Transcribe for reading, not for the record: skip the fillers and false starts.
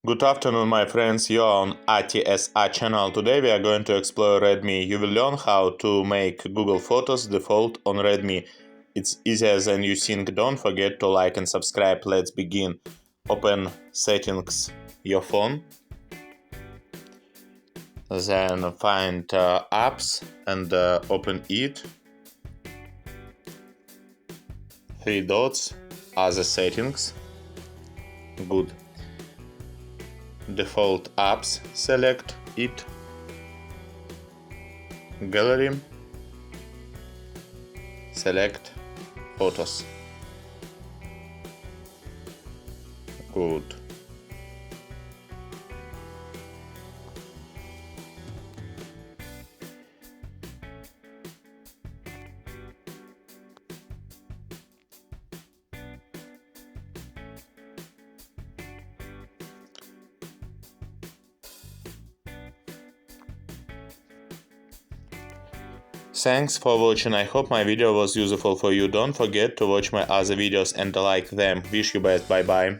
Good afternoon, my friends, you're on ATSA channel. Today we are going to explore Redmi. You will learn how to make Google Photos default on Redmi. It's easier than you think. Don't forget to like and subscribe. Let's begin. Open Settings, your phone. Then find Apps and open it. 3 dots, Other Settings. Good. Default apps, select it. Gallery, select Photos. Good. Thanks for watching. I hope my video was useful for you. Don't forget to watch my other videos and like them. Wish you best. Bye bye.